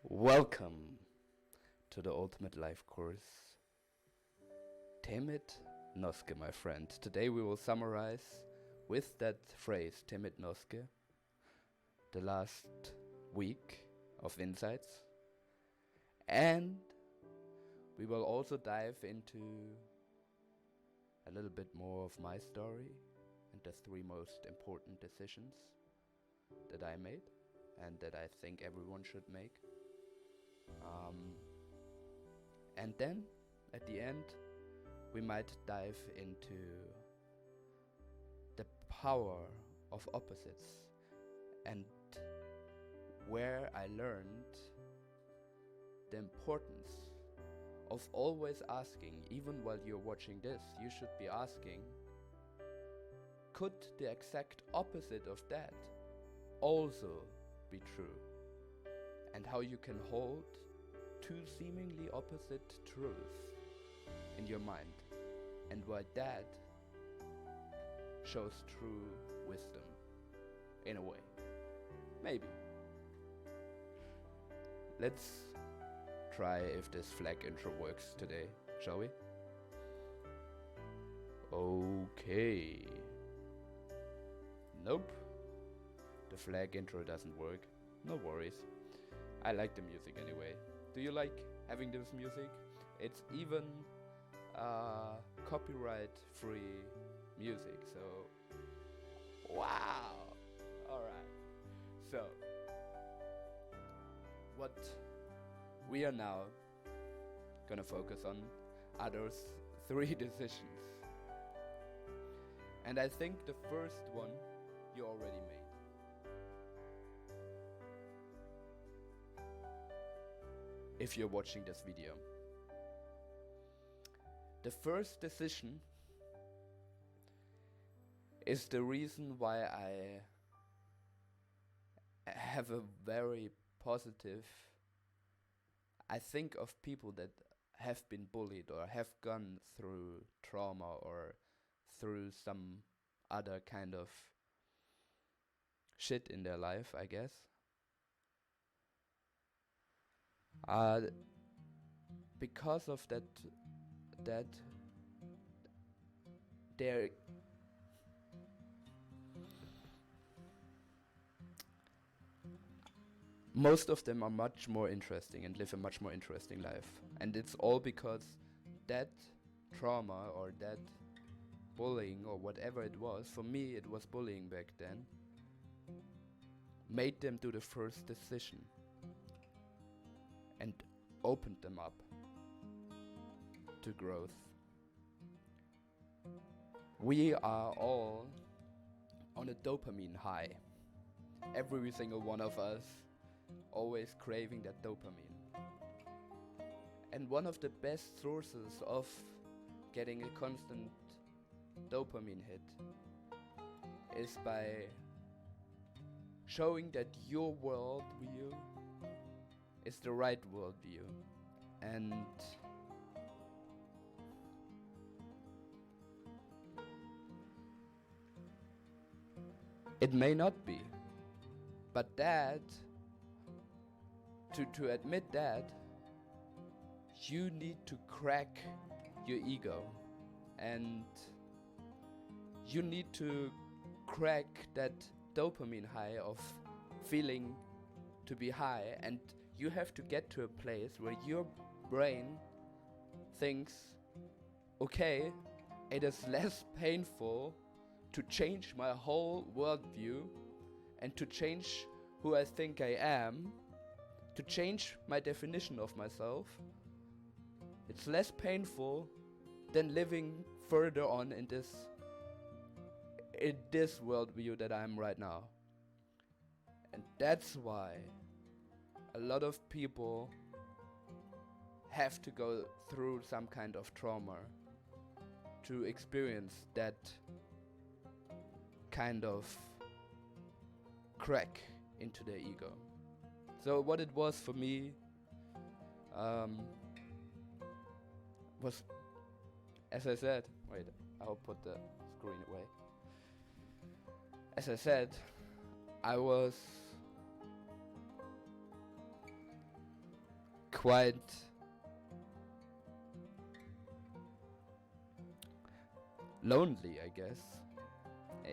Welcome to the Ultimate Life Course. Timid Noske, my friend. Today we will summarize with that phrase, Timid Noske, the last week of insights. And we will also dive into a little bit more of my story and the 3 most important decisions that I made and that I think everyone should make. And then, at the end, we might dive into the power of opposites and where I learned the importance of always asking, even while you're watching this, you should be asking, could the exact opposite of that also be true? And how you can hold 2 seemingly opposite truths in your mind, and why that shows true wisdom, in a way. Maybe. Let's try if this flag intro works today, shall we? Okay. Nope. The flag intro doesn't work. No worries. I like the music anyway. Do you like having this music? It's even copyright-free music, so wow! Alright. So, what we are now gonna focus on are those 3 decisions. And I think the first one you already made. If you're watching this video. The first decision is the reason why I have a very positive, I think of people that have been bullied or have gone through trauma or through some other kind of shit in their life, I guess. Because of that they're most of them are much more interesting and live a much more interesting life, and it's all because that trauma or that bullying or whatever it was, for me it was bullying back then, made them do the first decision and opened them up to growth. We are all on a dopamine high. Every single one of us always craving that dopamine. And one of the best sources of getting a constant dopamine hit is by showing that your worldview is the right worldview. And it may not be, but that, to admit that, you need to crack your ego, and you need to crack that dopamine high of feeling to be high, and you have to get to a place where your brain thinks, okay, it is less painful to change my whole worldview and to change who I think I am, to change my definition of myself. It's less painful than living further on in this worldview that I am right now. And that's why a lot of people have to go through some kind of trauma to experience that kind of crack into their ego. So what it was for me was, as I said, wait, I'll put the screen away. As I said, I was quite lonely, I guess,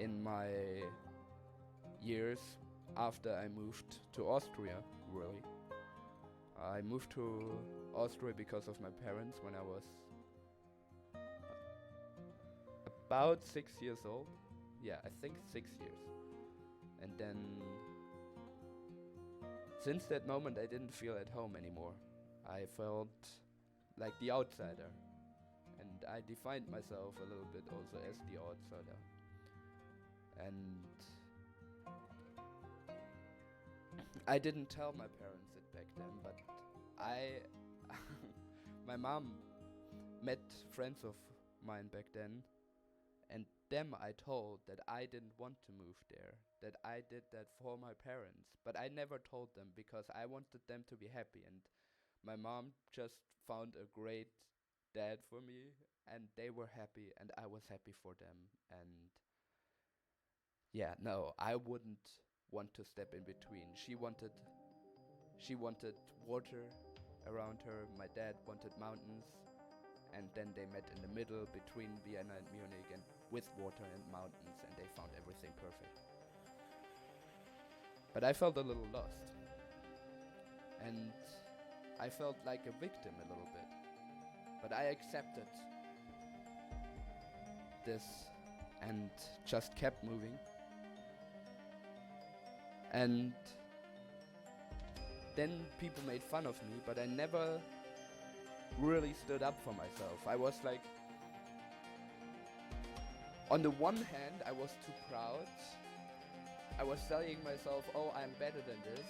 in my years after I moved to Austria, really. I moved to Austria because of my parents when I was about 6 years old. Yeah, I think 6 years. And then, since that moment, I didn't feel at home anymore. I felt like the outsider. And I defined myself a little bit also as the outsider. And I didn't tell my parents it back then, but my mom met friends of mine back then, and them I told that I didn't want to move there, that I did that for my parents, but I never told them because I wanted them to be happy, and my mom just found a great dad for me, and they were happy, and I was happy for them, and yeah, no, I wouldn't want to step in between. She wanted water around her. My dad wanted mountains, and then they met in the middle between Vienna and Munich, and with water and mountains, and they found everything perfect. But I felt a little lost, and I felt like a victim a little bit. But I accepted this and just kept moving. And then people made fun of me, but I never really stood up for myself. I was like, on the one hand, I was too proud. I was telling myself, oh, I'm better than this.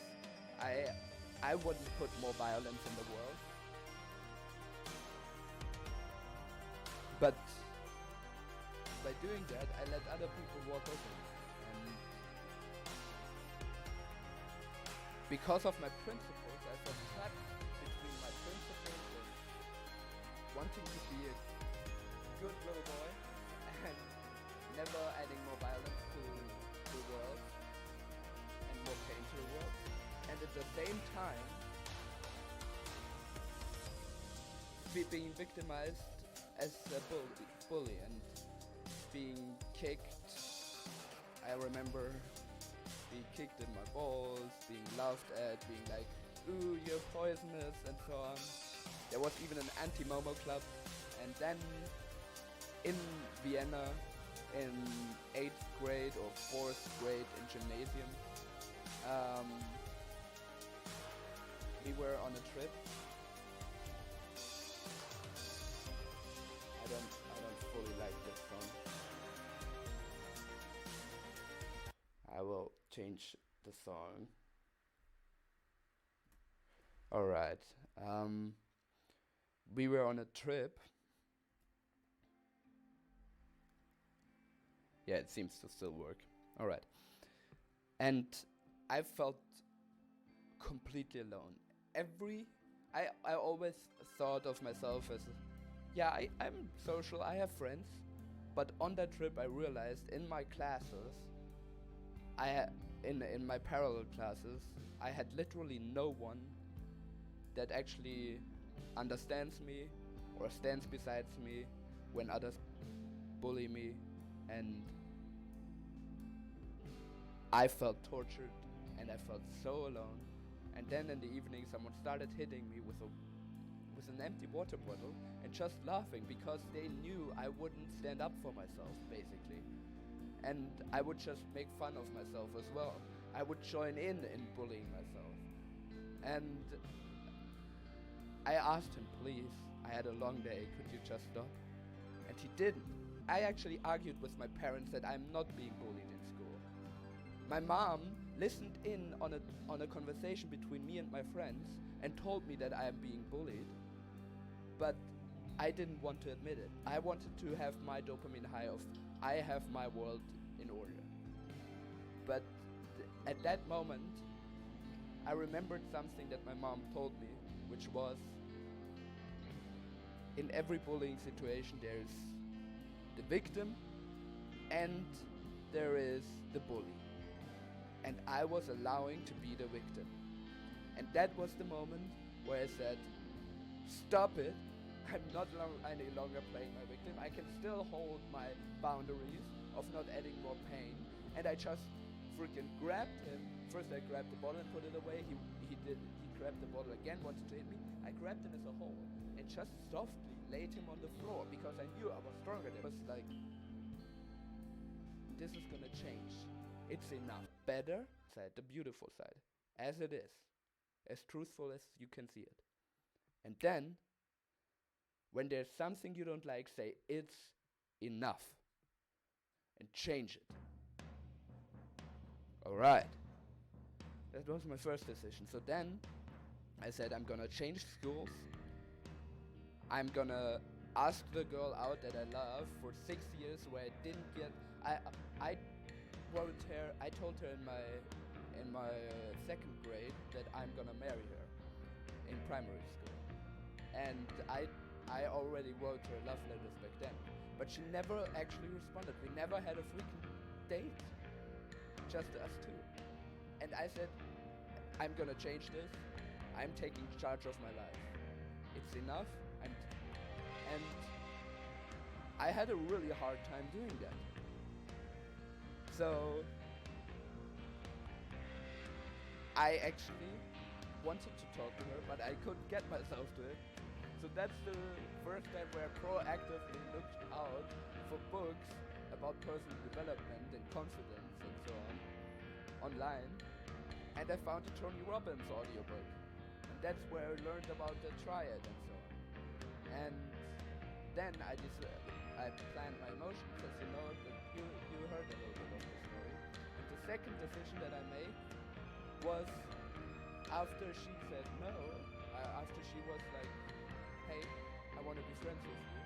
I wouldn't put more violence in the world. But by doing that, I let other people walk over me. And because of my principles, I felt trapped between my principles of wanting to be a good little boy and never adding more violence to the world and more pain to the world. And at the same time, being victimized as a bully and being kicked. I remember being kicked in my balls, being laughed at, being like, ooh, you're poisonous, and so on. There was even an anti-Momo club. And then in Vienna, in 8th grade or 4th grade in gymnasium, we were on a trip. I don't fully like this song. I will change the song. Alright. We were on a trip. Yeah, it seems to still work. Alright. And I felt completely alone. I always thought of myself as, I'm social, I have friends. But on that trip I realized in my classes, in my parallel classes, I had literally no one that actually understands me or stands beside me when others bully me, and I felt tortured and I felt so alone. And then in the evening someone started hitting me with an empty water bottle and just laughing because they knew I wouldn't stand up for myself, basically. And I would just make fun of myself as well. I would join in bullying myself. And I asked him, please, I had a long day, could you just stop? And he didn't. I actually argued with my parents that I'm not being bullied in school. My mom listened in on a conversation between me and my friends and told me that I am being bullied, but I didn't want to admit it. I wanted to have my dopamine high of, I have my world in order. But at that moment, I remembered something that my mom told me, which was, in every bullying situation there is the victim and there is the bully. And I was allowing to be the victim. And that was the moment where I said, stop it. I'm not any longer playing my victim. I can still hold my boundaries of not adding more pain. And I just freaking grabbed him. First I grabbed the bottle and put it away. He grabbed the bottle again, wanted to hit me. I grabbed him as a whole and just softly laid him on the floor because I knew I was stronger than him. It was like, this is gonna change. It's enough. Better side, the beautiful side. As it is. As truthful as you can see it. And then, when there's something you don't like, say, it's enough. And change it. Alright. That was my first decision. So then, I said I'm gonna change schools. I'm gonna ask the girl out that I love for 6 years where I didn't get... I told her in my second grade that I'm gonna marry her in primary school. And I already wrote her love letters back then. But she never actually responded. We never had a freaking date. Just us two. And I said, I'm gonna change this. I'm taking charge of my life. It's enough. And I had a really hard time doing that. So I actually wanted to talk to her, but I couldn't get myself to it. So that's the first time where I proactively looked out for books about personal development and confidence and so on online. And I found the Tony Robbins audiobook. And that's where I learned about the triad and so on. And then I planned my emotions, as you know, you heard a little bit of the story. And the second decision that I made was after she said no, after she was like, hey, I want to be friends with you.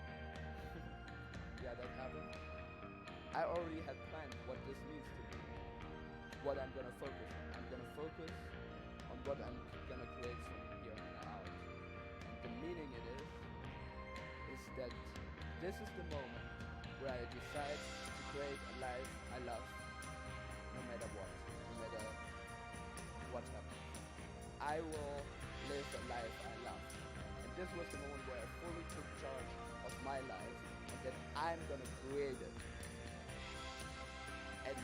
Yeah, that happened. I already had planned what this means to me, what I'm gonna focus on. I'm gonna focus on what I'm gonna create from here on out. And the meaning it is that this is the moment where I decide to create a life I love, no matter what, no matter what happens. I will live a life I love. And this was the moment where I fully took charge of my life and that I'm gonna create it. And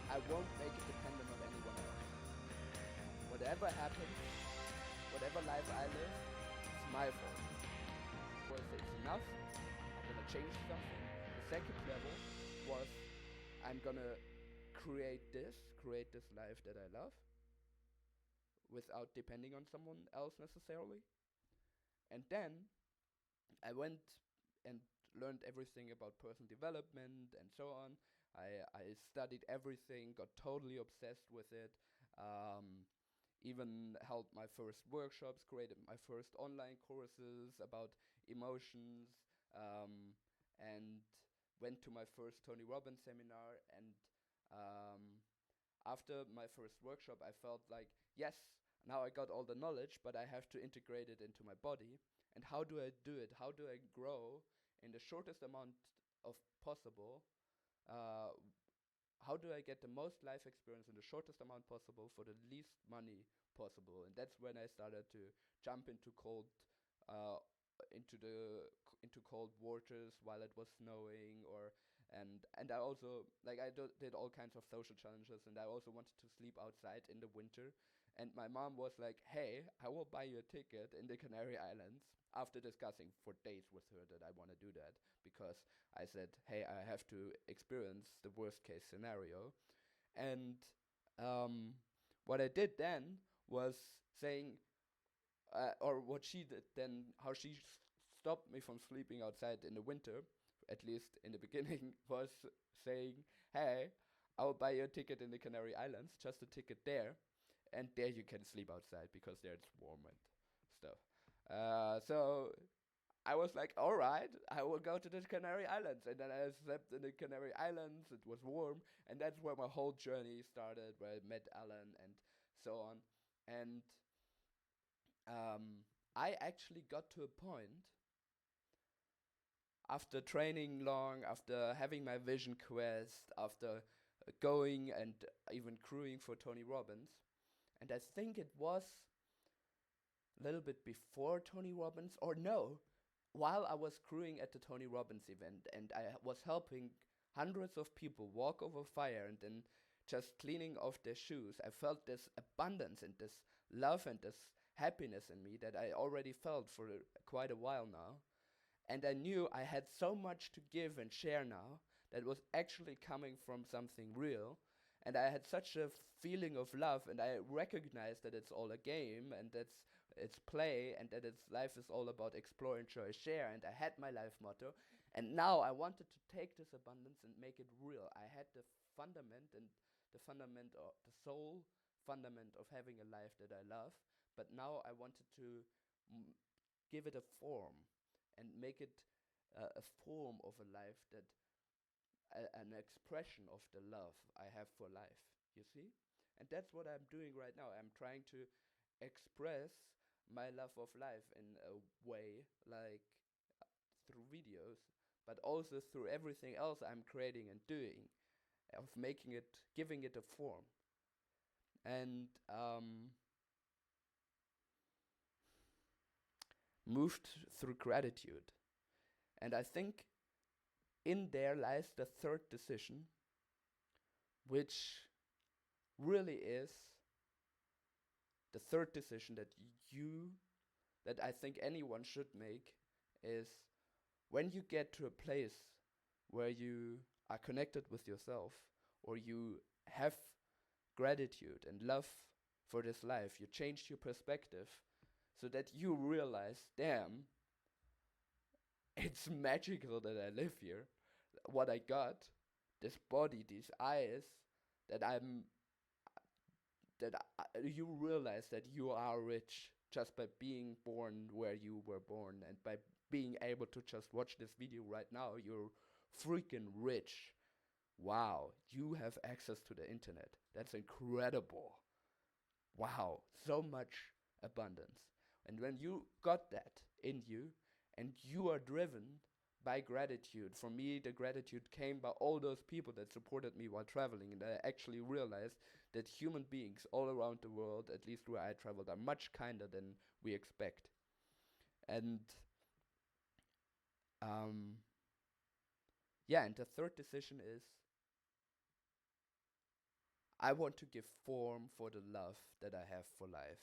I won't make it dependent on anyone else. Whatever happens, whatever life I live, it's my fault. Was it's enough, I'm gonna change something. The second level was I'm gonna create this life that I love without depending on someone else necessarily. And then I went and learned everything about personal development and so on. I studied everything, got totally obsessed with it, even held my first workshops, created my first online courses about emotions, and went to my first Tony Robbins seminar. And after my first workshop, I felt like, yes, now I got all the knowledge, but I have to integrate it into my body. And how do I do it? How do I grow in the shortest amount of possible? How do I get the most life experience in the shortest amount possible for the least money possible? And that's when I started to jump into cold cold waters while it was snowing, and I also did all kinds of social challenges, and I also wanted to sleep outside in the winter. And my mom was like, hey, I will buy you a ticket in the Canary Islands, after discussing for days with her that I want to do that, because I said, hey, I have to experience the worst case scenario. And what I did then was saying, or what she did then, how she stopped me from sleeping outside in the winter, at least in the beginning, was saying, hey, I will buy you a ticket in the Canary Islands, just a ticket there, and there you can sleep outside because there it's warm and stuff. So I was like, all right, I will go to the Canary Islands. And then I slept in the Canary Islands. It was warm. And that's where my whole journey started, where I met Alan and so on. And I actually got to a point, after training long, after having my vision quest, after going and even crewing for Tony Robbins. And I think it was little bit before Tony Robbins, or no, while I was crewing at the Tony Robbins event, and I was helping hundreds of people walk over fire and then just cleaning off their shoes, I felt this abundance and this love and this happiness in me that I already felt for quite a while now. And I knew I had so much to give and share now that was actually coming from something real. And I had such a feeling of love, and I recognized that it's all a game, and that it's play, and that it's life is all about explore, enjoy, share. And I had my life motto, and now I wanted to take this abundance and make it real. I had the fundament and the fundament or the sole fundament of having a life that I love, but now I wanted to give it a form and make it a form of a life that an expression of the love I have for life, you see? And that's what I'm doing right now. I'm trying to express my love of life in a way, like through videos, but also through everything else I'm creating and doing, of making it, giving it a form. And moved through gratitude. And I think in there lies the third decision, which really is the third decision that I think anyone should make, is when you get to a place where you are connected with yourself, or you have gratitude and love for this life, you change your perspective so that you realize, damn, it's magical that I live here. What I got, this body, these eyes, you realize that you are rich just by being born where you were born, and by being able to just watch this video right now, you're freaking rich. Wow, you have access to the internet. That's incredible. Wow, so much abundance. And when you got that in you, and you are driven by gratitude. For me, the gratitude came by all those people that supported me while traveling, and I actually realized that human beings all around the world, at least where I traveled, are much kinder than we expect. And yeah, and the third decision is I want to give form for the love that I have for life.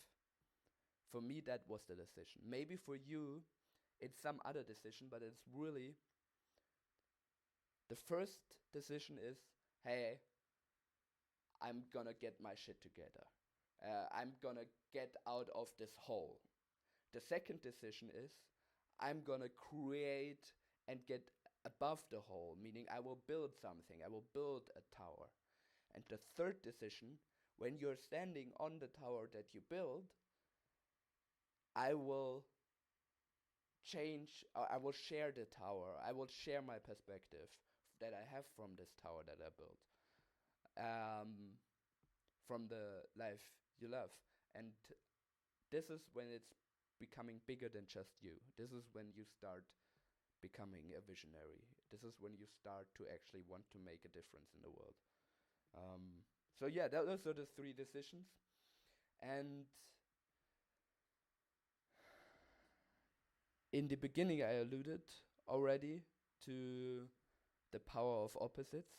For me, that was the decision. Maybe for you, it's some other decision, but it's really the first decision is, hey, I'm gonna get my shit together. I'm gonna get out of this hole. The second decision is, I'm gonna create and get above the hole, meaning I will build something, I will build a tower. And the third decision, when you're standing on the tower that you build, I will I will share the tower, I will share my perspective that I have from this tower that I built, from the life you love. And this is when it's becoming bigger than just you. This is when you start becoming a visionary. This is when you start to actually want to make a difference in the world. So yeah, those are the three decisions. And in the beginning, I alluded already to the power of opposites.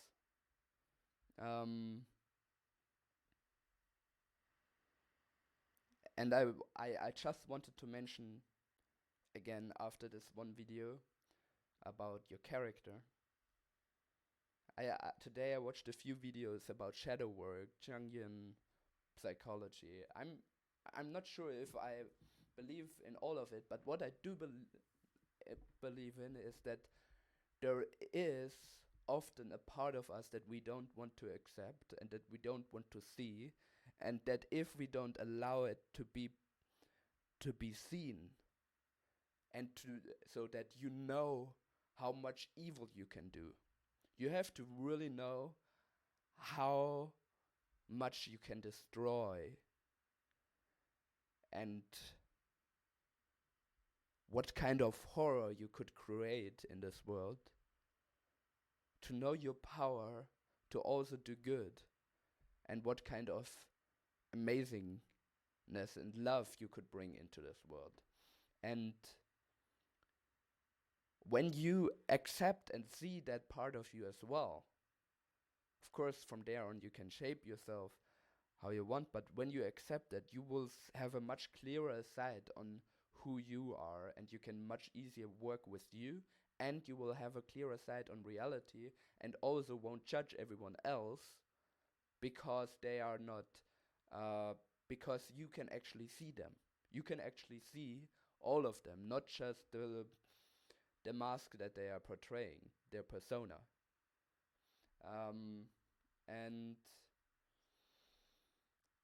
And I just wanted to mention again, after this one video about your character, today I watched a few videos about shadow work, Jungian psychology. I'm not sure if I believe in all of it, but what I do believe in is that there is often a part of us that we don't want to accept and that we don't want to see, and that if we don't allow it to be seen, and so that you know how much evil you can do. You have to really know how much you can destroy and what kind of horror you could create in this world, to know your power to also do good, and what kind of amazing and love you could bring into this world. And when you accept and see that part of you as well, of course, from there on, you can shape yourself how you want, but when you accept that, you will have a much clearer sight on who you are, and you can much easier work with you, and you will have a clearer sight on reality, and also won't judge everyone else because they are not, because you can actually see them. You can actually see all of them, not just the mask that they are portraying, their persona. And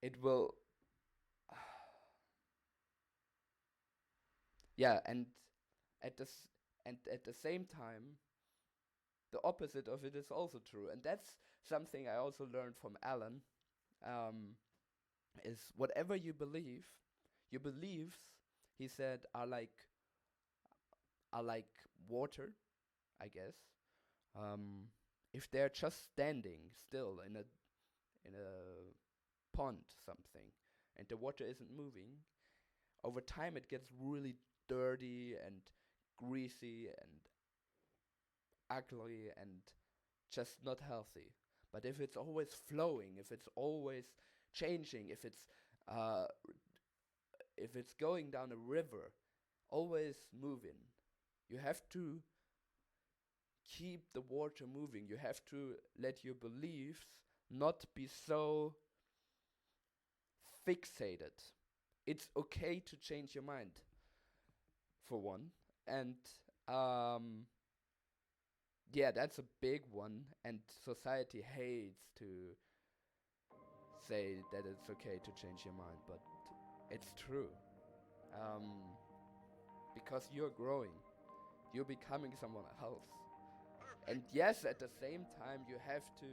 it will, yeah, and at at the same time, the opposite of it is also true, and that's something I also learned from Alan. Um, is whatever you believe, your beliefs, he said, are like water, I guess. If they're just standing still in a pond something, and the water isn't moving, over time it gets really dirty and greasy and ugly and just not healthy. But if it's always flowing, if it's always changing, uh, if it's going down a river, always moving, you have to keep the water moving. You have to let your beliefs not be so fixated. It's okay to change your mind, for one. And yeah, that's a big one. And society hates to say that it's okay to change your mind, but it's true. Um, because you're growing, you're becoming someone else. And yes, at the same time, you have to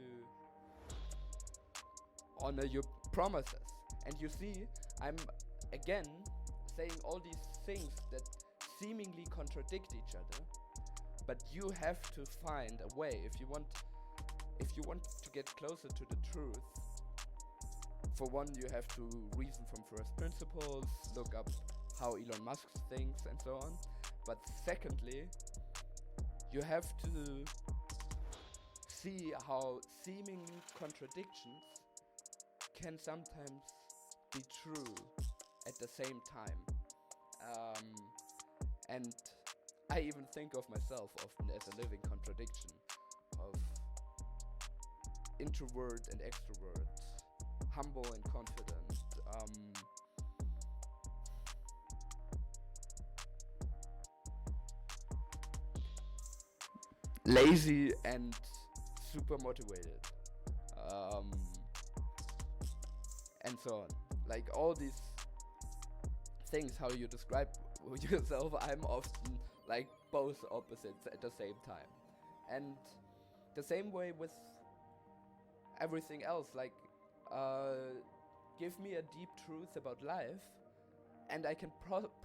honor your promises. And you see, I'm again saying all these things that seemingly contradict each other, but you have to find a way if you want to get closer to the truth. For one, you have to reason from first principles, look up how Elon Musk thinks and so on. But secondly, you have to see how seeming contradictions can sometimes be true at the same time. And I even think of myself often as a living contradiction of introvert and extrovert, humble and confident, lazy and super motivated, and so on. Like all these things, how you describe yourself, I'm often like both opposites at the same time. And the same way with everything else, like give me a deep truth about life, and I can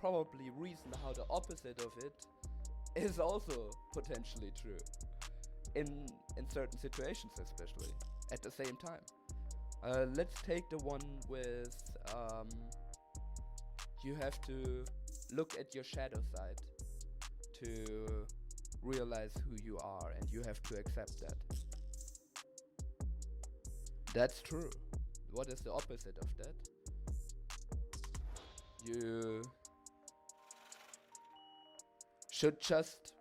probably reason how the opposite of it is also potentially true in certain situations, especially at the same time. Let's take the one with you have to look at your shadow side to realize who you are, and you have to accept that. That's true. What is the opposite of that? You should just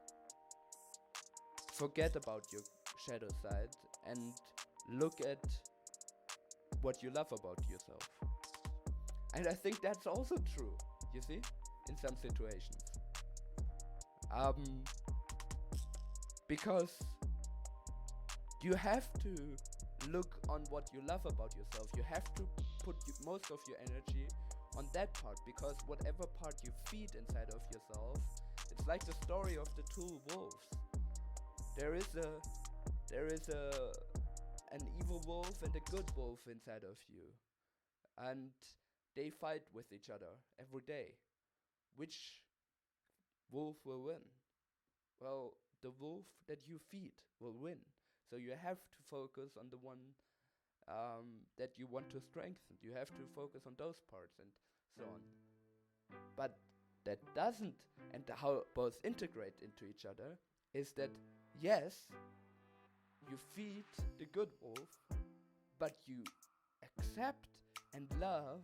forget about your shadow side and look at what you love about yourself. And I think that's also true, you see, in some situations. Because you have to look on what you love about yourself. You have to put most of your energy on that part, because whatever part you feed inside of yourself, it's like the story of the two wolves. There is an evil wolf and a good wolf inside of you, and they fight with each other every day. Which wolf will win? Well, the wolf that you feed will win. So you have to focus on the one that you want to strengthen. You have to focus on those parts and so on. But that doesn't, and how both integrate into each other, is that yes, you feed the good wolf, but you accept and love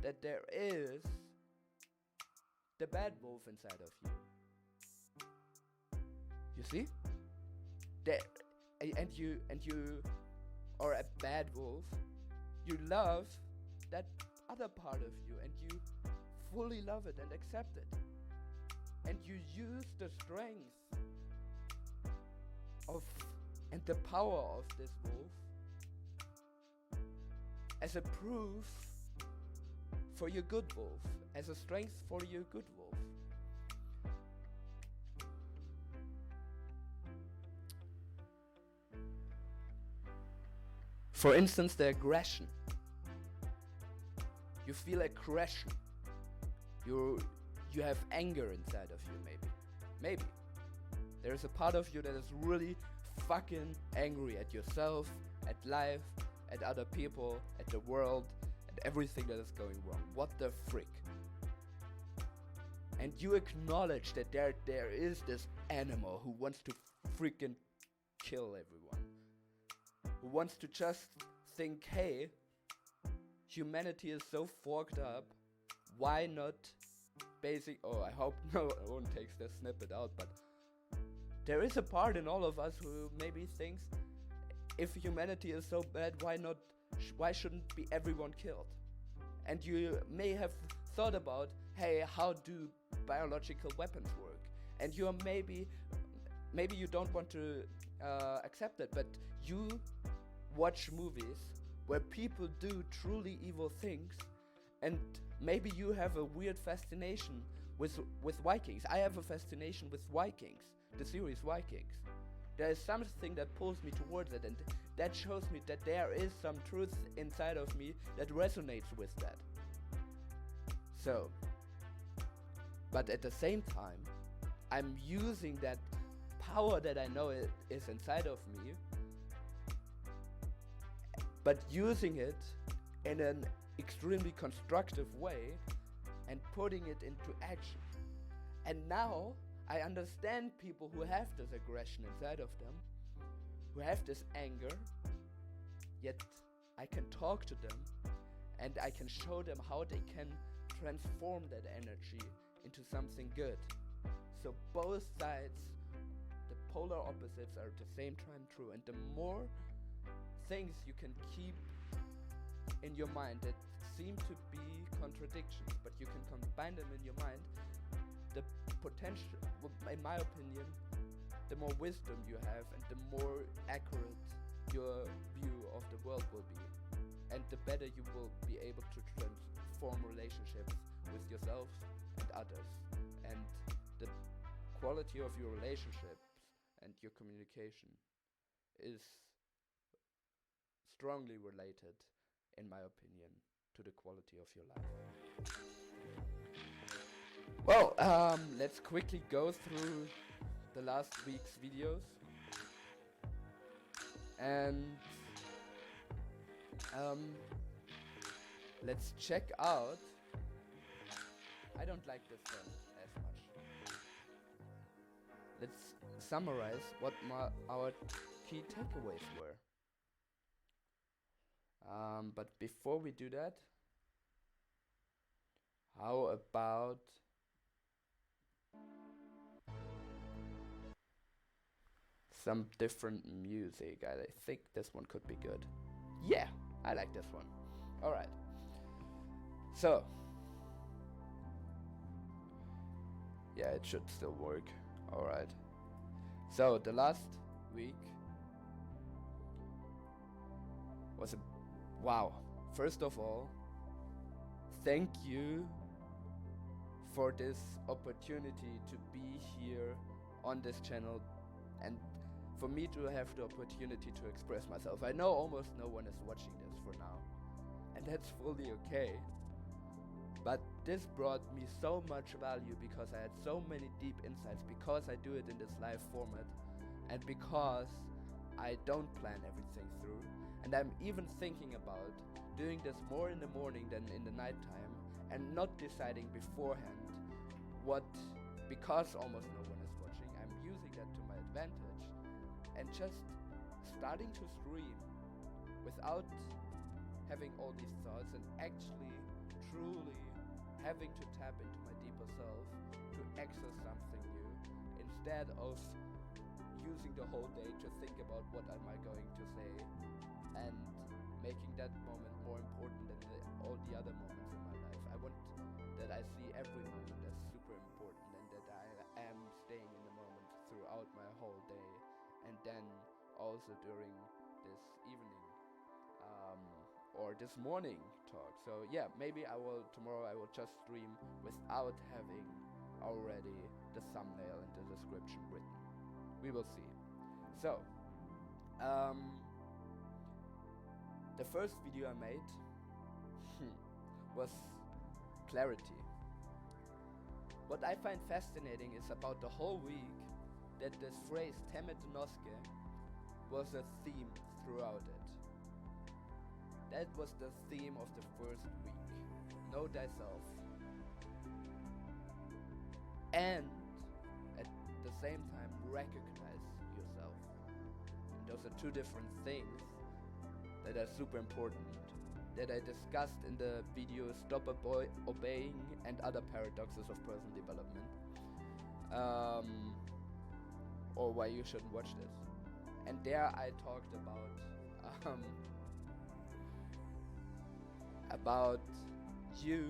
that there is the bad wolf inside of you. You see? And you are a bad wolf. You love that other part of you, and you fully love it and accept it. And you use the strength of and the power of this wolf as a proof for your good wolf, as a strength for your good wolf. For instance, the aggression. You feel aggression. You have anger inside of you, maybe. There is a part of you that is really fucking angry at yourself, at life, at other people, at the world, at everything that is going wrong. What the frick? And you acknowledge that there is this animal who wants to freaking kill everyone. Who wants to just think, hey, humanity is so fucked up, why not I hope no one takes this snippet out, but there is a part in all of us who maybe thinks, if humanity is so bad, why shouldn't be everyone killed? And you may have thought about, hey, how do biological weapons work? And you are maybe you don't want to accept it, but you watch movies where people do truly evil things, and maybe you have a weird fascination with Vikings. I have a fascination with Vikings, the series Vikings. There is something that pulls me towards it, and that shows me that there is some truth inside of me that resonates with that. So, but at the same time, I'm using that power that I know is inside of me, but using it in an extremely constructive way and putting it into action. And now I understand people who have this aggression inside of them, who have this anger, yet I can talk to them and I can show them how they can transform that energy into something good. So both sides, the polar opposites, are at the same time true, and the more things you can keep in your mind that seem to be contradictions, but you can combine them in your mind, the potential, in my opinion, the more wisdom you have and the more accurate your view of the world will be, and the better you will be able to transform relationships with yourself and others, and the quality of your relationships and your communication is strongly related, in my opinion, to the quality of your life. Well, let's quickly go through the last week's videos and let's check out. I don't like this one as much. Let's summarize what our key takeaways were. But before we do that, how about some different music? I think this one could be good. Yeah, I like this one. Alright. So, yeah, it should still work. Alright. So, the last week was a wow. First of all, thank you for this opportunity to be here on this channel and for me to have the opportunity to express myself. I know almost no one is watching this for now, and that's fully okay. But this brought me so much value because I had so many deep insights, because I do it in this live format, and because I don't plan everything through, And I'm even thinking about doing this more in the morning than in the nighttime, and not deciding beforehand what, because almost no one is watching, I'm using that to my advantage and just starting to stream without having all these thoughts and actually truly having to tap into my deeper self to access something new, instead of using the whole day to think about what am I going to say and making that moment more important than all the other moments in my life. I want that I see every moment as super important, and that I am staying in the moment throughout my whole day, and then also during this evening or this morning talk. So yeah, maybe tomorrow I will just stream without having already the thumbnail and the description written. We will see. So the first video I made was clarity. What I find fascinating is about the whole week that this phrase Temet Noske was a theme throughout it. That was the theme of the first week. Know thyself. And at the same time recognize yourself. And those are two different things that are super important, that I discussed in the video Stop Obeying and Other Paradoxes of Personal Development, or why you shouldn't watch this. And there I talked about you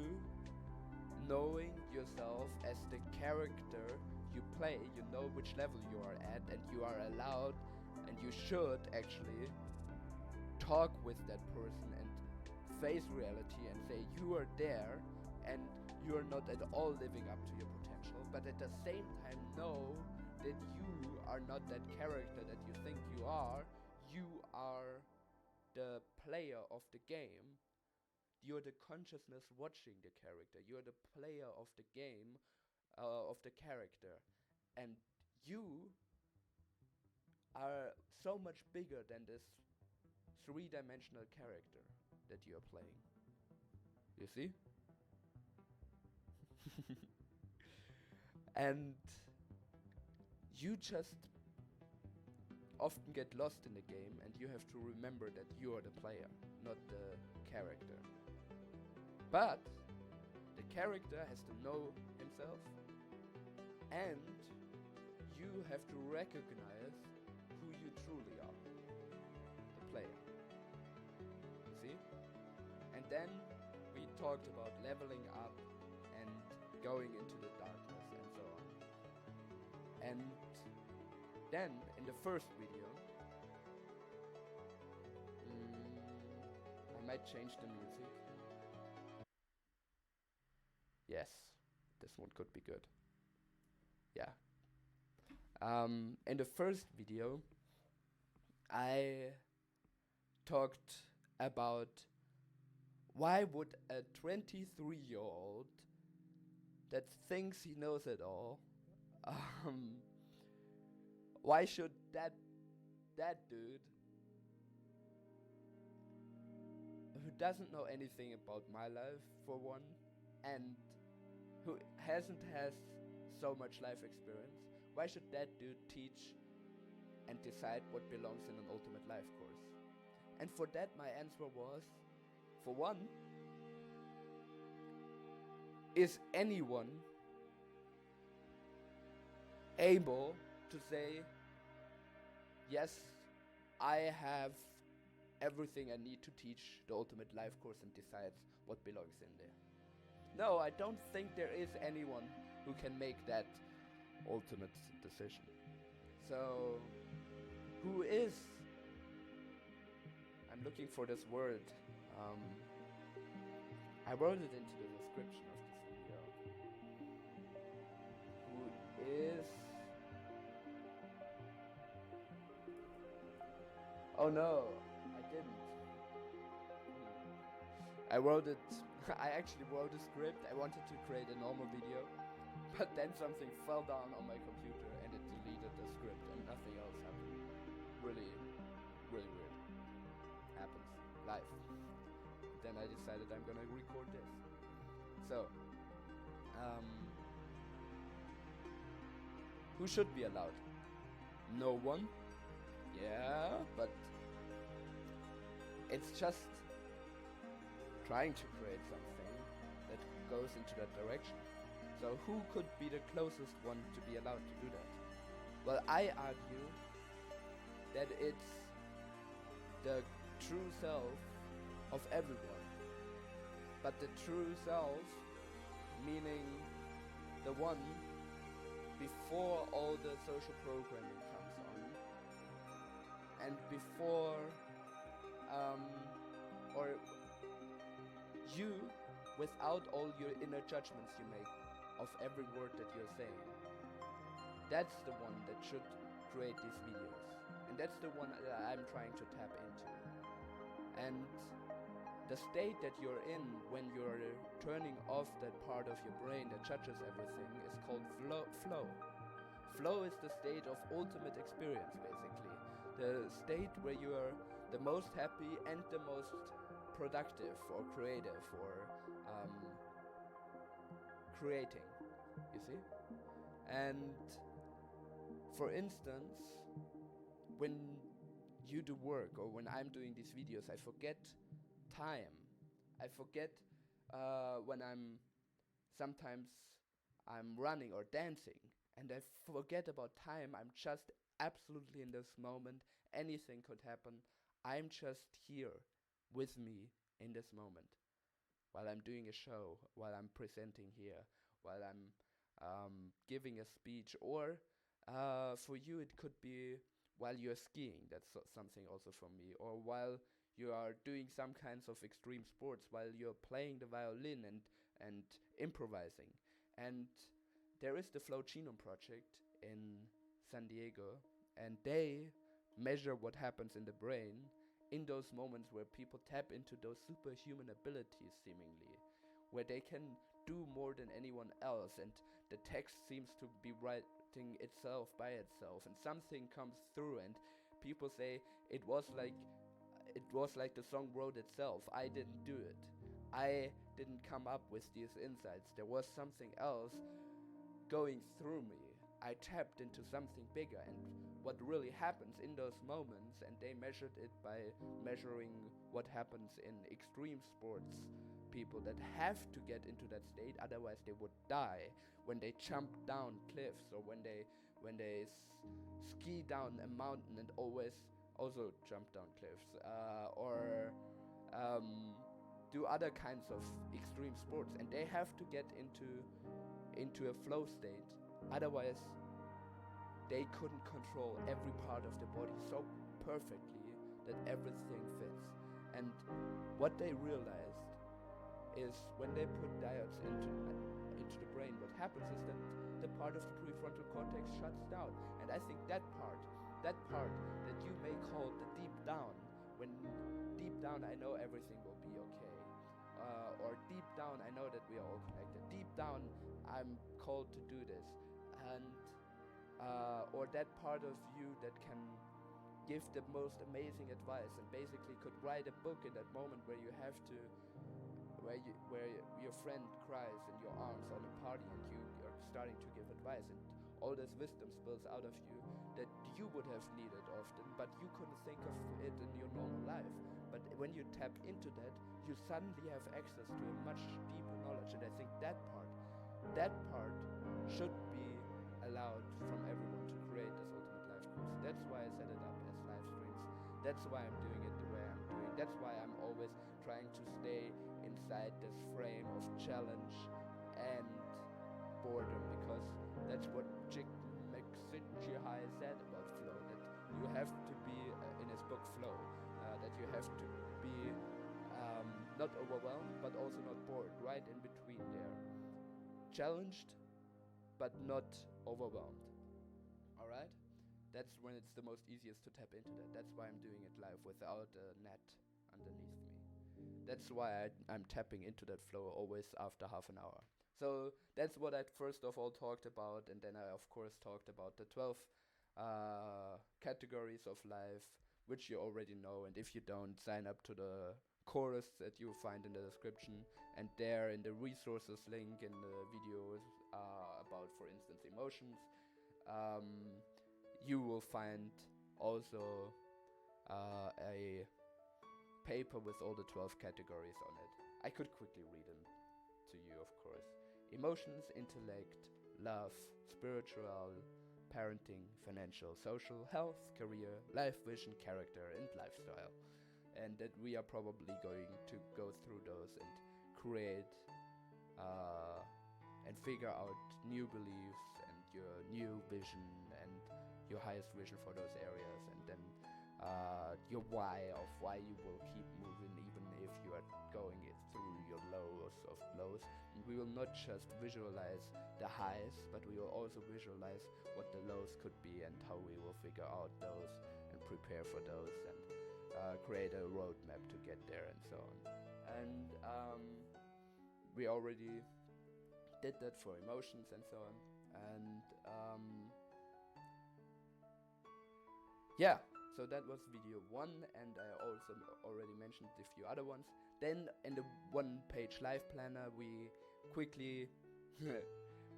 knowing yourself as the character you play. You know which level you are at, and you are allowed, and you should actually talk with that person and face reality and say you are there and you are not at all living up to your potential, but at the same time know that you are not that character that you think you are. You are the player of the game. You're the consciousness watching the character. You're the player of the game, of the character, and you are so much bigger than this three-dimensional character that you are playing. You see? And you just often get lost in the game, and you have to remember that you are the player, not the character. But the character has to know himself, and you have to recognize who you truly are, the player. You see? And then we talked about leveling up and going into the darkness and so on. And then in the first video, I might change the music. Yes, this one could be good. Yeah. In the first video, I talked about why would a 23-year-old that thinks he knows it all, why should that dude who doesn't know anything about my life, for one, and who hasn't had so much life experience, why should that dude teach and decide what belongs in an ultimate life course? And for that my answer was, for one, is anyone able to say, yes, I have everything I need to teach the ultimate life course and decide what belongs in there? No, I don't think there is anyone who can make that ultimate decision. So, who is? I'm looking for this word. I wrote it into the description of this video. Who is? Oh no, I didn't. I wrote it. I actually wrote a script. I wanted to create a normal video, but then something fell down on my computer and it deleted the script and nothing else happened. Really, really weird happened. live. Then I decided I'm gonna record this. So, who should be allowed? No one. Yeah, but it's just trying to create something that goes into that direction. So who could be the closest one to be allowed to do that? Well, I argue that it's the true self of everyone. But the true self, meaning the one before all the social programming comes on, and before, or you, without all your inner judgments you make of every word that you're saying. That's the one that should create these videos. And that's the one that I'm trying to tap into. And the state that you're in when you're turning off that part of your brain that judges everything is called flow. Flow is the state of ultimate experience, basically. The state where you are the most happy and the most productive or creative or creating, you see? And for instance, when you do work or when I'm doing these videos, I forget time. I forget when sometimes I'm running or dancing, and I forget about time. I'm just absolutely in this moment. Anything could happen. I'm just here with me in this moment while I'm doing a show, while I'm presenting here, while I'm giving a speech, or for you it could be while you're skiing. That's something also for me, or while you are doing some kinds of extreme sports, while you're playing the violin and improvising. And there is the Flow Genome Project in San Diego, and they measure what happens in the brain in those moments where people tap into those superhuman abilities, seemingly, where they can do more than anyone else, and the text seems to be writing itself by itself, and something comes through, and people say it was like the song wrote itself. I didn't do it. I didn't come up with these insights. There was something else going through me. I tapped into something bigger, and what really happens in those moments, and they measured it by measuring what happens in extreme sports, people that have to get into that state, otherwise they would die, when they jump down cliffs, or when they ski down a mountain and always also jump down cliffs, or do other kinds of extreme sports, and they have to get into a flow state, otherwise they couldn't control every part of the body so perfectly that everything fits. And what they realized is when they put diodes into the brain, what happens is that the part of the prefrontal cortex shuts down. And I think that part that you may call the deep down, when deep down I know everything will be okay, or deep down I know that we are all connected, deep down I'm called to do this, and or that part of you that can give the most amazing advice and basically could write a book in that moment where you have to, where your friend cries in your arms on a party and you are starting to give advice, and all this wisdom spills out of you that you would have needed often, but you couldn't think of it in your normal life. But when you tap into that, you suddenly have access to a much deeper knowledge, and I think that part should be allowed from everyone to create this ultimate life course. That's why I set it up as live streams. That's why I'm doing it the way I'm doing. That's why I'm always trying to stay inside this frame of challenge and boredom, because that's what Maximilian said about flow, that you have to be, in his book Flow, that you have to be not overwhelmed but also not bored, right in between there. Challenged but not overwhelmed. Alright? That's when it's the most easiest to tap into that. That's why I'm doing it live without a net underneath me. That's why I'm tapping into that flow always after half an hour. So that's what I first of all talked about, and then I of course talked about the 12 categories of life, which you already know. And if you don't, sign up to the course that you find in the description. And there in the resources link in the videos about, for instance, emotions, you will find also a paper with all the 12 categories on it. I could quickly read them to you, of course. Emotions, intellect, love, spiritual, parenting, financial, social, health, career, life vision, character, and lifestyle. And that we are probably going to go through those and create and figure out new beliefs and your new vision and your highest vision for those areas, and then your why of why you will keep moving even if you are going through your lows of lows. And we will not just visualize the highs, but we will also visualize what the lows could be and how we will figure out those and prepare for those and create a roadmap to get there and so on. And we already did that for emotions and so on. And yeah, so that was video 1, and I also already mentioned a few other ones. Then in the 1-page life planner, we quickly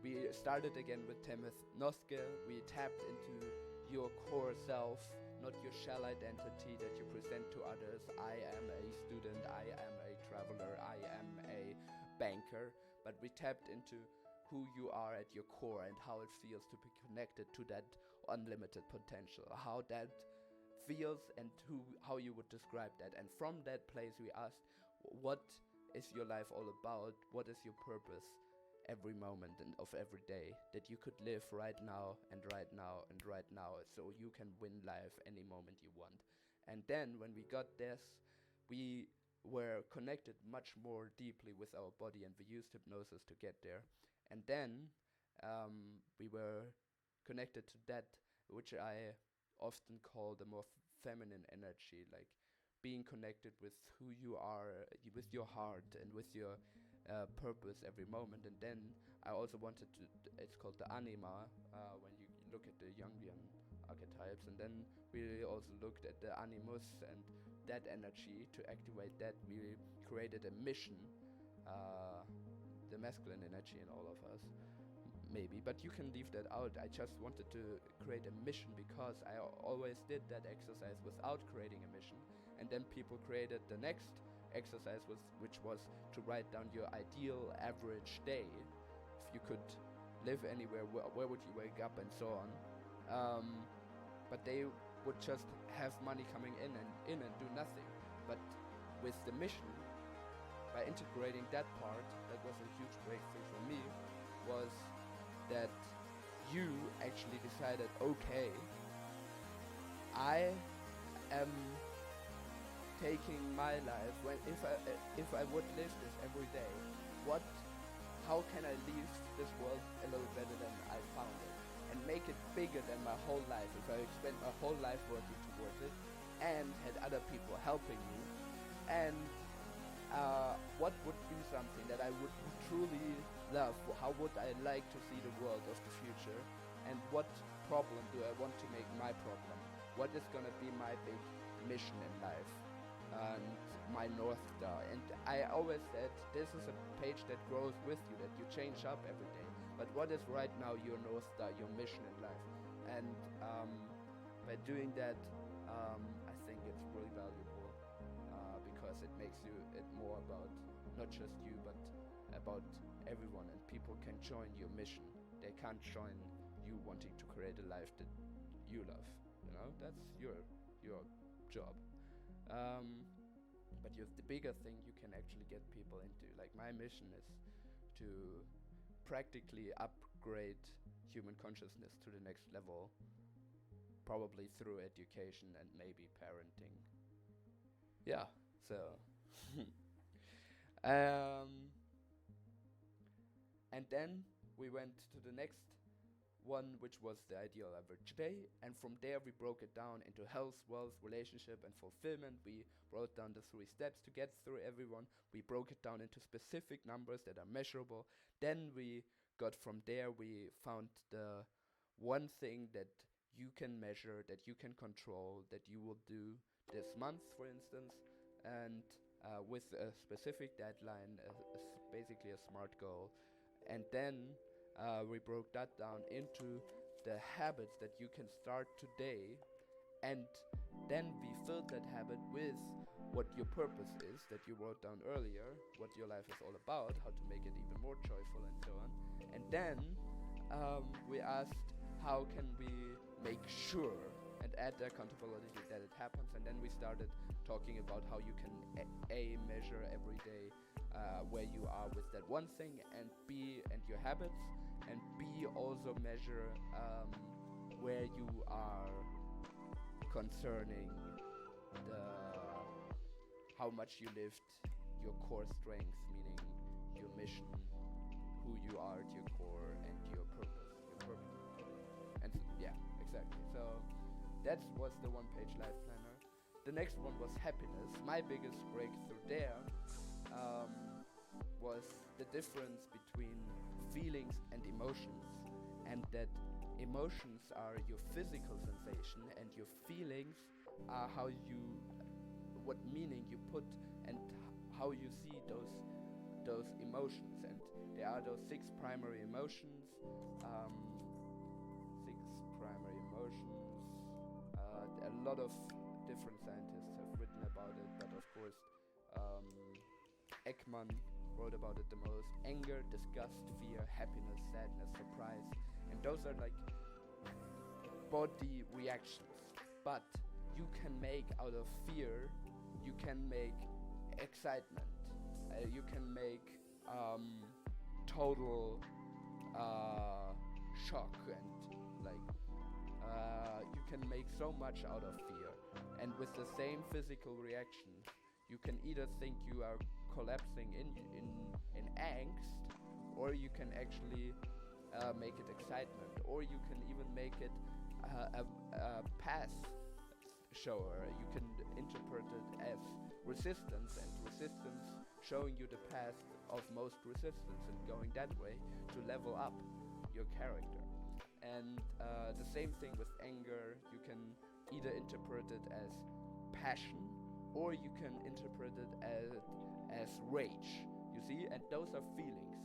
we started again with Temeth Noske. We tapped into your core self, not your shell identity that you present to others. I am a student, I am a traveler, I am a banker. But we tapped into who you are at your core and how it feels to be connected to that unlimited potential, how that feels and how you would describe that. And from that place we asked, what is your life all about? What is your purpose every moment and of every day that you could live right now and right now and right now, so you can win life any moment you want? And then when we got this, we were connected much more deeply with our body, and we used hypnosis to get there. And then we were connected to that, which I often call the more feminine energy, like being connected with who you are, with your heart and with your purpose every moment. And then I also wanted to, it's called the anima, when you look at the Jungian archetypes. And then we also looked at the animus and that energy. To activate that, we created a mission, the masculine energy in all of us, maybe, but you can leave that out. I just wanted to create a mission because I always did that exercise without creating a mission, and then people created the next exercise, which was to write down your ideal average day. If you could live anywhere, where would you wake up and so on. But they would just have money coming in and do nothing. But with the mission, by integrating that part, that was a huge breakthrough for me, was that you actually decided, okay, I am taking my life, if I would live this every day, how can I leave this world a little better than I found it, and make it bigger than my whole life, if I spent my whole life working towards it and had other people helping me. And what would be something that I would truly love? How would I like to see the world of the future? And what problem do I want to make my problem? What is gonna be my big mission in life? And my North Star. And I always said, this is a page that grows with you, that you change up every day. But what is right now your North Star, your mission in life? And by doing that, I think it's really valuable. Because it makes it more about not just you, but about everyone, and people can join your mission. They can't join you wanting to create a life that you love. You know, that's your job. But the bigger thing you can actually get people into. Like, my mission is to practically upgrade human consciousness to the next level, probably through education and maybe parenting. Yeah. So, and then we went to the next one, which was the ideal average day, and from there we broke it down into health, wealth, relationship, and fulfillment. We wrote down the 3 steps to get through everyone. We broke it down into specific numbers that are measurable. Then we got from there, we found the one thing that you can measure, that you can control, that you will do this month, for instance, and with a specific deadline, basically a smart goal. And then we broke that down into the habits that you can start today, and then we filled that habit with what your purpose is that you wrote down earlier, what your life is all about, how to make it even more joyful, and so on. And then we asked, how can we make sure and add the accountability that it happens? And then we started talking about how you can A, measure every day where you are with that one thing, and B, and your habits, and B, also measure where you are concerning how much you lived your core strengths, meaning your mission, who you are at your core, and your purpose. And yeah, exactly. So that was the one-page life planner. The next one was happiness. My biggest breakthrough there was the difference between feelings and emotions, and that emotions are your physical sensation and your feelings are what meaning you put and how you see those emotions. And there are those 6 primary emotions. A lot of different scientists have written about it, but of course Ekman wrote about it the most. Anger, disgust, fear, happiness, sadness, surprise. And those are like body reactions. But you can make out of fear, you can make excitement, you can make total shock, and like you can make so much out of fear. And with the same physical reaction, you can either think you are collapsing in angst, or you can actually make it excitement, or you can even make it a path shower. You can interpret it as resistance, and resistance showing you the path of most resistance, and going that way to level up your character. And the same thing with anger. You can either interpret it as passion, or you can interpret it as rage. You see, and those are feelings.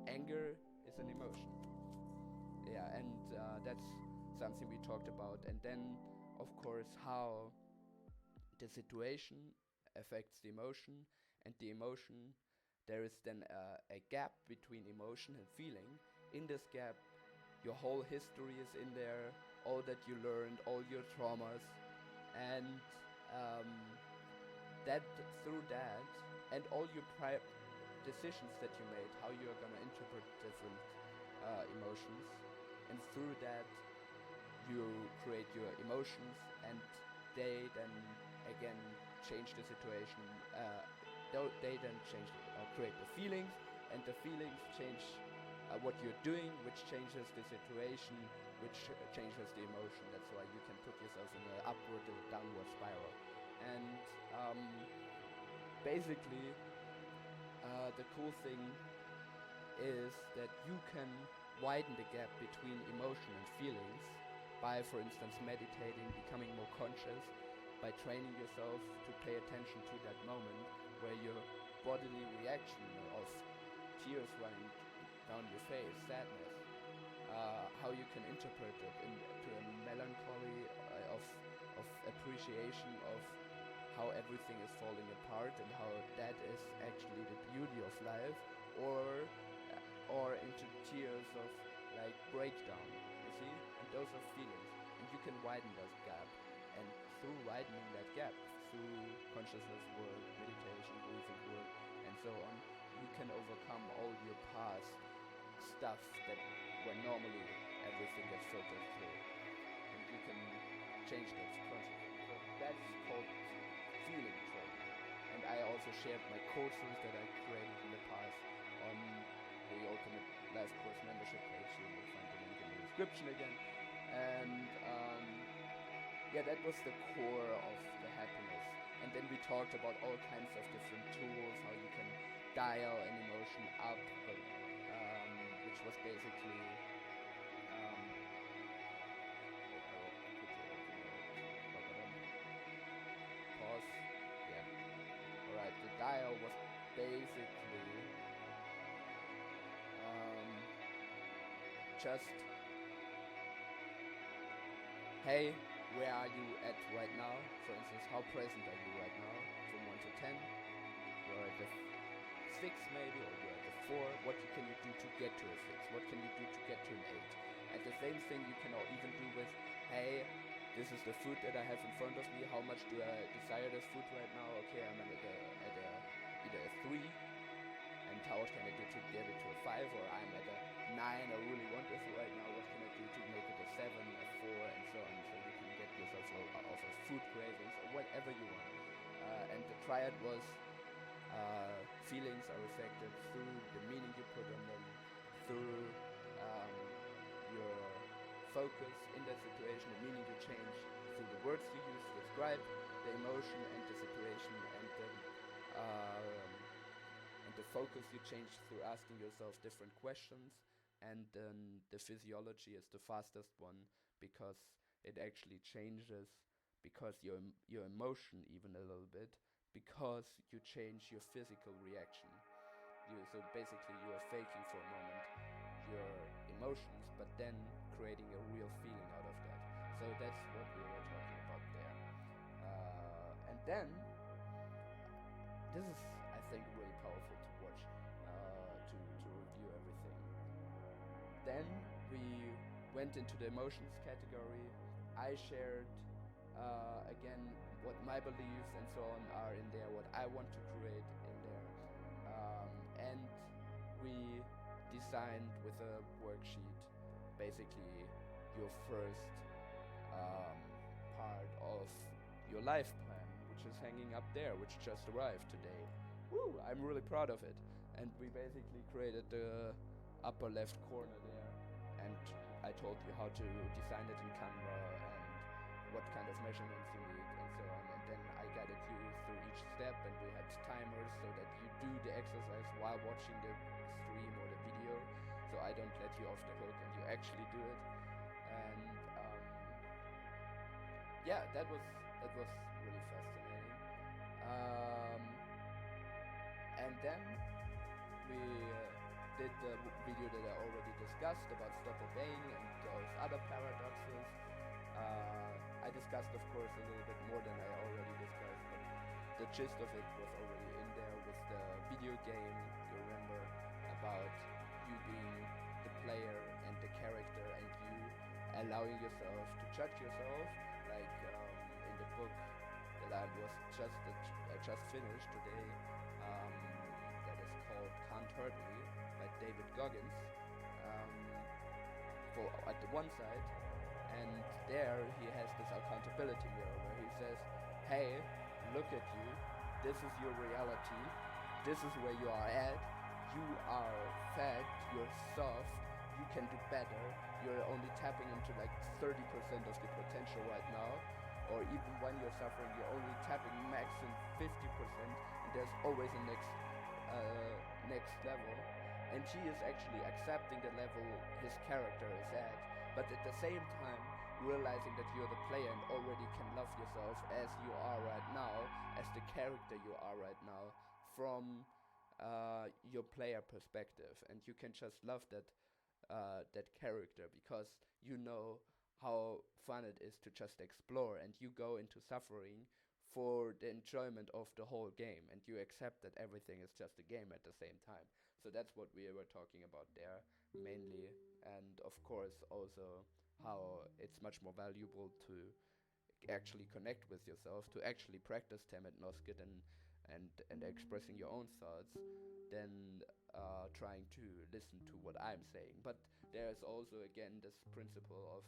Anger is an emotion. Yeah, and that's something we talked about. And then, of course, how the situation affects the emotion, and the emotion, there is then a gap between emotion and feeling. In this gap, your whole history is in there, all that you learned, all your traumas, and that through that, and all your decisions that you made, how you are gonna interpret different emotions, and through that you create your emotions, and they then again change the situation. They then create the feelings, and the feelings change what you're doing, which changes the situation, which changes the emotion. That's why you can put yourself in an upward or downward spiral. And basically, the cool thing is that you can widen the gap between emotion and feelings by, for instance, meditating, becoming more conscious, by training yourself to pay attention to that moment where your bodily reaction of tears running down your face, sadness, how you can interpret it into a melancholy of appreciation of how everything is falling apart, and how that is actually the beauty of life, or into tears of like breakdown, you see? And those are feelings, and you can widen that gap, and through widening that gap, through consciousness work, meditation, breathing work, and so on, you can overcome all your past stuff that where normally everything gets filtered through, and you can change that consciously. So that's called feeling training. And I also shared my courses that I created in the past on the Ultimate Life Course membership page. You will find the link in the description again. And yeah, that was the core of the happiness. And then we talked about all kinds of different tools, how you can dial an emotion up, which was basically style was basically just, hey, where are you at right now? For instance, how present are you right now? From 1 to 10. You're at the 6 maybe, or you're at the 4. What can you do to get to a 6? What can you do to get to an 8? And the same thing you can even do with, hey, this is the food that I have in front of me. How much do I desire this food right now? Okay, I'm at either a 3. And what can I do to get it to a 5? Or I'm at a 9. I really want this right now. What can I do to make it a 7, a 4, and so on? So you can get yourself off of food cravings or whatever you want. And the triad was feelings are affected through the meaning you put on them, through your focus in that situation, the meaning you change, through the words you use to describe the emotion and the situation, and the focus you change through asking yourself different questions. And then the physiology is the fastest one, because it actually changes, because your emotion even a little bit, because you change your physical reaction. So basically you are faking for a moment your emotions, but then creating a real feeling out of that. So that's what we were talking about there. And then, this is, I think, really powerful to watch, to review everything. Then we went into the emotions category. I shared again what my beliefs and so on are in there, what I want to create in there, and we designed with a worksheet basically your first part of your life plan, which is hanging up there, which just arrived today. Woo! I'm really proud of it. And we basically created the upper left corner there, and I told you how to design it in Canva and what kind of measurements you need and so on. And then I guided you through each step, and we had timers so that you do the exercise while watching the stream or the video, so I don't let you off the hook and you actually do it. And yeah, that was really fascinating. And then we did the video that I already discussed about stop obeying and those other paradoxes. I discussed, of course, a little bit more than I already discussed, but the gist of it was already in there with the video game. You remember about you being the player and the character, and you allowing yourself to judge yourself, like in the book that I just finished today, that is called Can't Hurt Me by David Goggins, at the one side. And there he has this accountability mirror where he says, hey, look at you, this is your reality, this is where you are at, you are fat, you're soft, you can do better, you're only tapping into like 30% of your potential right now, or even when you're suffering, you're only tapping max in 50%, and there's always a next level. And he is actually accepting the level his character is at, but at the same time realizing that you're the player and already can love yourself as you are right now, as the character you are right now, from your player perspective. And you can just love that character, because you know how fun it is to just explore, and you go into suffering for the enjoyment of the whole game, and you accept that everything is just a game at the same time. So that's what we were talking about there mainly, and of course also how it's much more valuable to actually connect with yourself, to actually practice Temet Nosket and expressing your own thoughts, than trying to listen to what I'm saying. But there's also again this principle of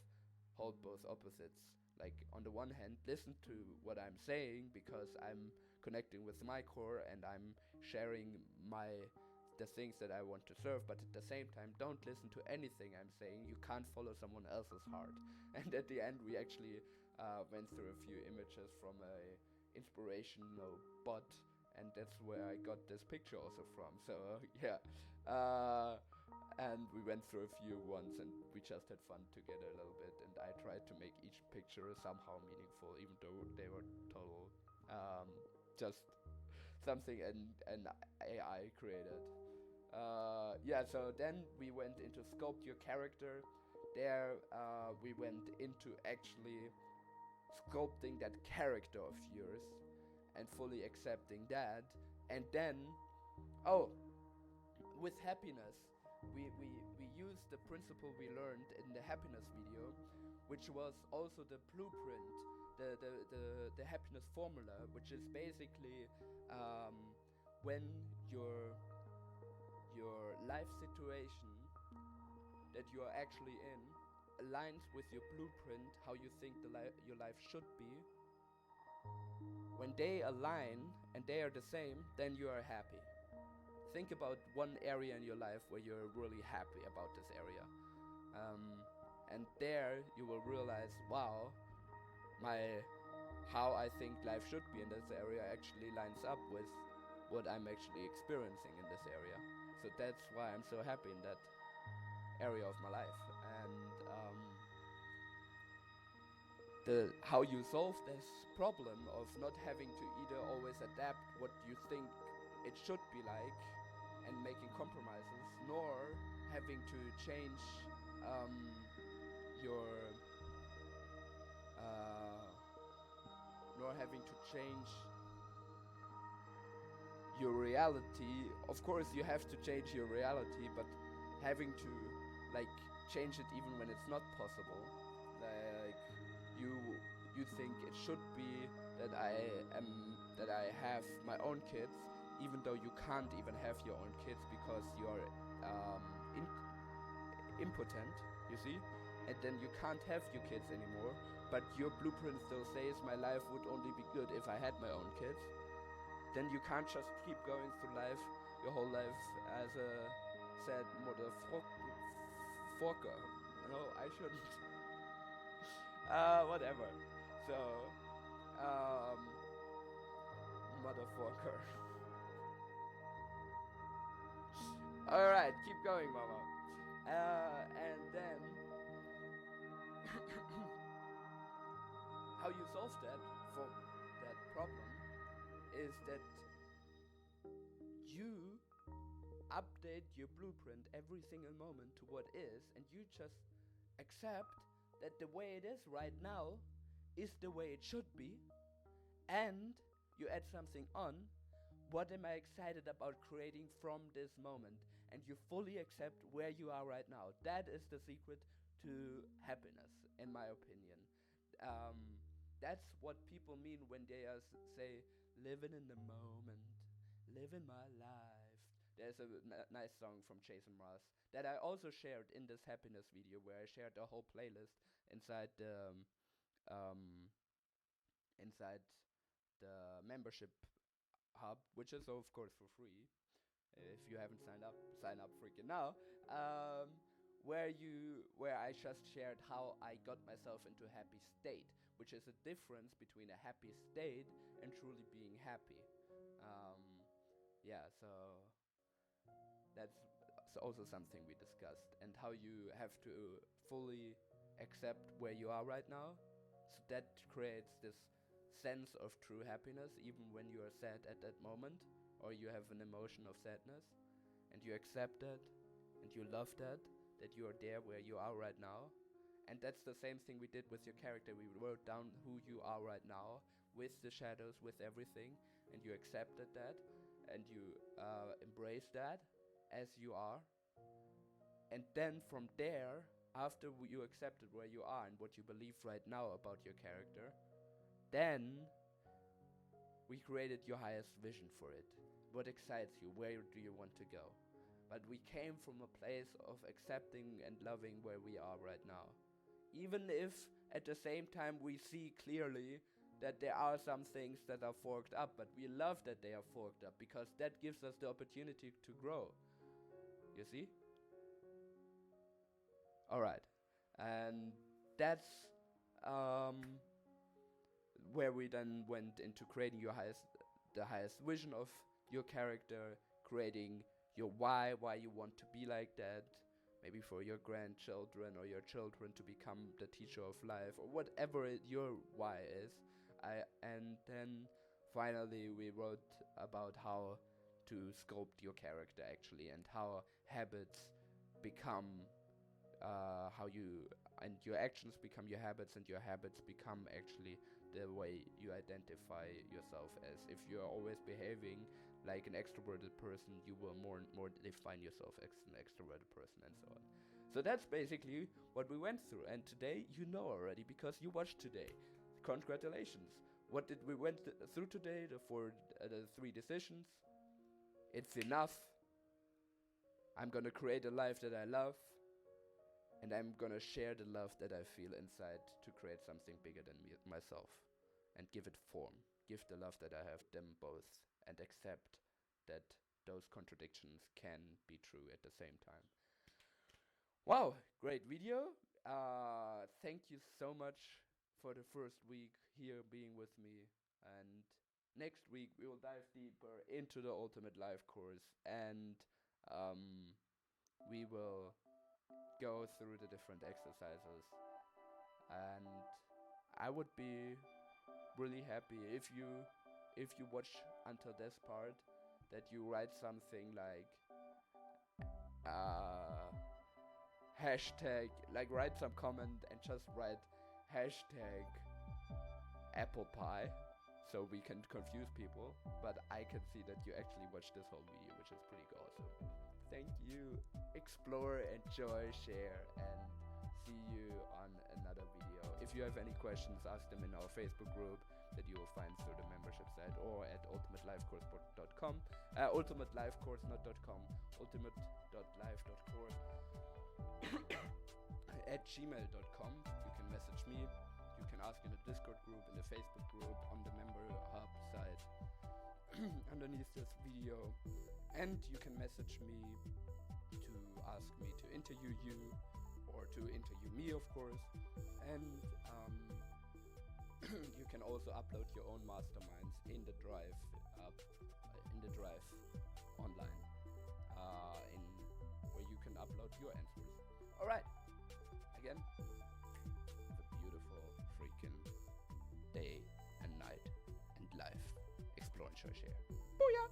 hold both opposites. Like on the one hand, listen to what I'm saying because I'm connecting with my core and I'm sharing the things that I want to serve, but at the same time, don't listen to anything I'm saying. You can't follow someone else's heart. And at the end, we actually went through a few images from a inspirational bot, and that's where I got this picture also from. So yeah, and we went through a few ones, and we just had fun together a little bit. And I tried to make each picture somehow meaningful, even though they were total just something an AI created. Yeah, so then we went into sculpt your character. There we went into actually sculpting that character of yours and fully accepting that. And then, oh, with happiness, we used the principle we learned in the happiness video, which was also the blueprint, the happiness formula, which is basically um, when your life situation that you are actually in aligns with your blueprint, how you think your life should be. When they align and they are the same, then you are happy. Think about one area in your life where you're really happy about this area. And there you will realize, wow, how I think life should be in this area actually lines up with what I'm actually experiencing in this area. So that's why I'm so happy in that area of my life. And how you solve this problem of not having to either always adapt what you think it should be like and making compromises, nor having to change your nor having to change your reality. Of course you have to change your reality, but having to like change it even when it's not possible. Like you think it should be that I have my own kids, even though you can't even have your own kids because you're impotent, you see, and then you can't have your kids anymore, but your blueprint still says my life would only be good if I had my own kids. Then you can't just keep going through life your whole life as a sad motherfucker. No, I shouldn't. Whatever. So, motherfucker. Alright, keep going, Mama. And then, how you solve that for that problem is that you update your blueprint every single moment to what is, and you just accept that the way it is right now is the way it should be, and you add something on. What am I excited about creating from this moment? And you fully accept where you are right now. That is the secret to happiness, in my opinion. That's what people mean when they say, living in the moment, living my life. There's a nice song from Jason Mraz that I also shared in this happiness video, where I shared the whole playlist inside the membership hub, which is of course for free. If you haven't signed up, sign up freaking now. Where I just shared how I got myself into a happy state, which is a difference between a happy state and truly being happy. Yeah, so that's also something we discussed, and how you have to fully accept where you are right now. So that creates this sense of true happiness, even when you are sad at that moment, or you have an emotion of sadness, and you accept that, and you love that you are there where you are right now. And that's the same thing we did with your character. We wrote down who you are right now, with the shadows, with everything, and you accepted that, and you embrace that as you are. And then from there, after you accepted where you are and what you believe right now about your character, then we created your highest vision for it. What excites you? Where do you want to go? But we came from a place of accepting and loving where we are right now. Even if at the same time we see clearly that there are some things that are forked up, but we love that they are forked up, because that gives us the opportunity to grow. You see? Alright. And that's where we then went into creating the highest vision of your character, creating your why you want to be like that, maybe for your grandchildren or your children to become the teacher of life, or whatever your why is. And then finally we wrote about how to sculpt your character actually, and how habits become how you, and your actions become your habits, and your habits become actually the way you identify yourself as. If you're always behaving like an extroverted person, you will more and more define yourself as an extroverted person, and so on. So that's basically what we went through, and today you know already because you watched today. Congratulations. What did we went through today? The 3 decisions. It's enough. I'm gonna create a life that I love, and I'm gonna share the love that I feel inside to create something bigger than myself, and give it form. Give the love that I have them both, and accept that those contradictions can be true at the same time. Wow, great video. Thank you so much for the first week here being with me, and next week we will dive deeper into the Ultimate Life course, and we will go through the different exercises, and I would be really happy if you watch until this part, that you write something like hashtag, like write some comment and just write hashtag apple pie, so we can confuse people, but I can see that you actually watched this whole video, which is pretty awesome. Thank you. Explore, enjoy, share, and see you on another video. If you have any questions, ask them in our Facebook group that you will find through the membership site, or at ultimatelifecourse.com, ultimatelifecourse, not .com, ultimate.life.course at gmail.com. You can message me, you can ask in the Discord group, in the Facebook group, on the member hub site underneath this video, and you can message me to ask me to interview you, or to interview me, of course, and you can also upload your own masterminds in the drive online, where you can upload your answers. All right. Again, have a beautiful freaking day and night and life. Explore and share. Booyah!